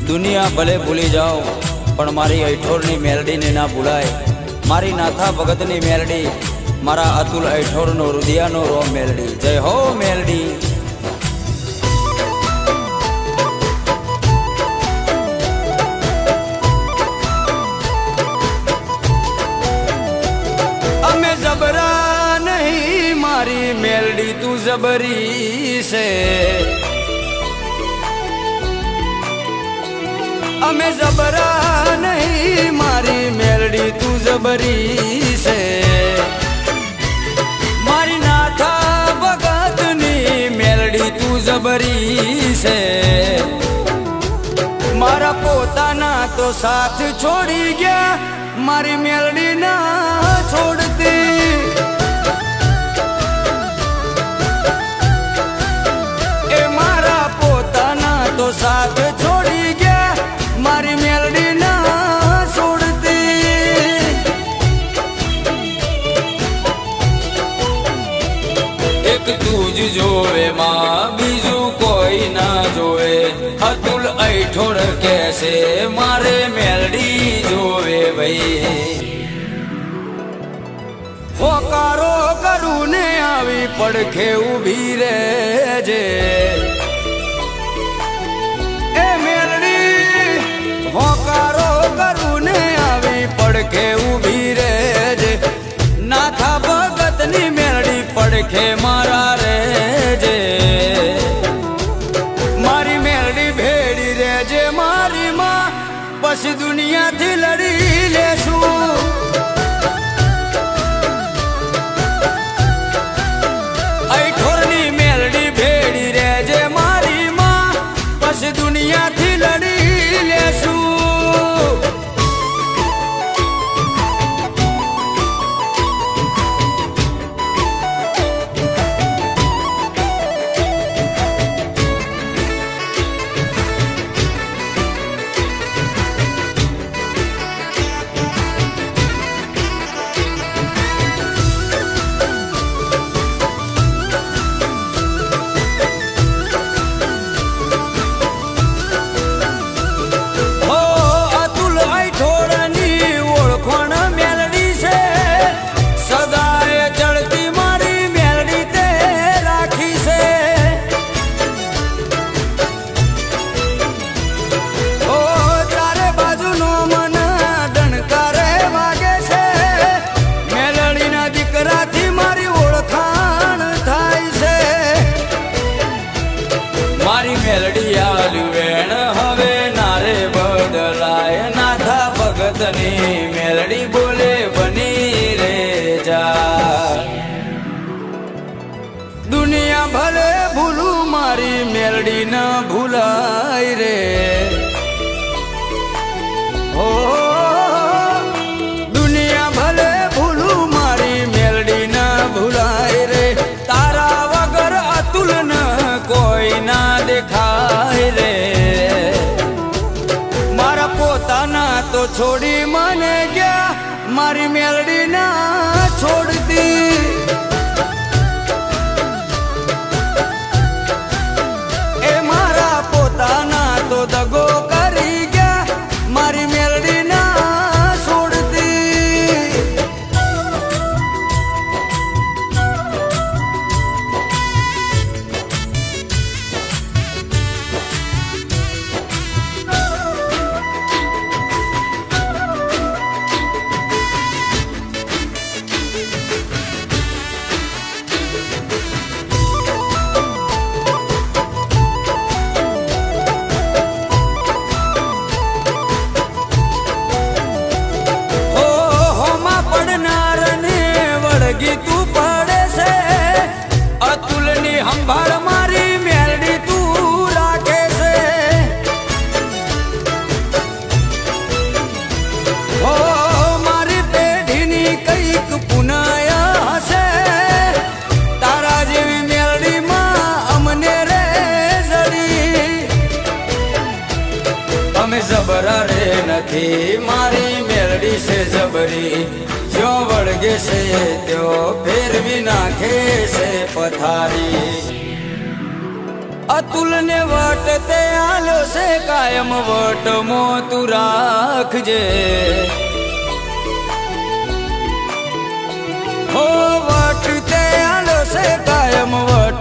दुनिया भले भूली जाओ पण मारी ऐठोरनी मेलडी ने ना भूलाय। मारी नाथा भगतनी मेलडी मारा अतुल ऐठोरनो हृदयनो रो मेलडी। जय हो मेलडी। अमे जबरा नहीं मारी मेलडी तू जबरी से। अमे जबरा नहीं मारी मेलडी तू जबरी से। मारी नाथा भगतनी मेलडी तू जबरी से। मारा पोताना तो साथ छोड़ी गया मारी मेलडी ना छोड़ती। ए मारा पोताना तो साथ छोड़ी गया मारी मेलडी ना छोड़ती। एक तूज जोवे मां बीजू कोई ना जोवे। अतुल ऐठोर कैसे मारे मेलडी जोवे भाई। होकारो करू ने आवी पड़खे उभी रहे जे। ए मेलडी होकारो करू ने आवी पड़खे उभी रहे जे। नाथा भगतनी मेलडी पड़खे मारा रे जे। मारी मेलडी भेड़ी रे जे मारी मां बस दुनिया थी लड़ी लेसू। ऐठोरनी मेलडी भेड़ी रे जे मारी मां बस दुनिया थी लड़ी लेसू। मेलडी आलवेण हवे नारे बदलाय। नाथा भगतनी मेलडी बोले बनी रे जा। दुनिया भले भूलू मारी मेलडी न भूलाय रे। ओ दुनिया भले भूलू मारी मेलडी न भूलाय रे। तारा वगर अतुल न कोई ना देखाय रे। मारा पोताना तो छोड़ी माने गया मारी मेलडी ना छोड़ती। ए मारा पोताना तो दगो करी गया मारी मेलडी ना छोड़ती। तू पड़े से अतुलनी हंभार मारी मेलडी तू राखे से। ओ मारी पेढ़ीनी कईक पुनाया हसे। तारा जेवी मेलडी मां अमने रे जड़ी। अमे जबरा रे नथी मारी मेलडी से जबरी। जो वड़गे से त्यो फिर भी नाखे से पथारी। અતુલ ને વટ તે આલો છે કાયમ વટ મો તું રાખજે હો વટ તે આલો છે કાયમ વટ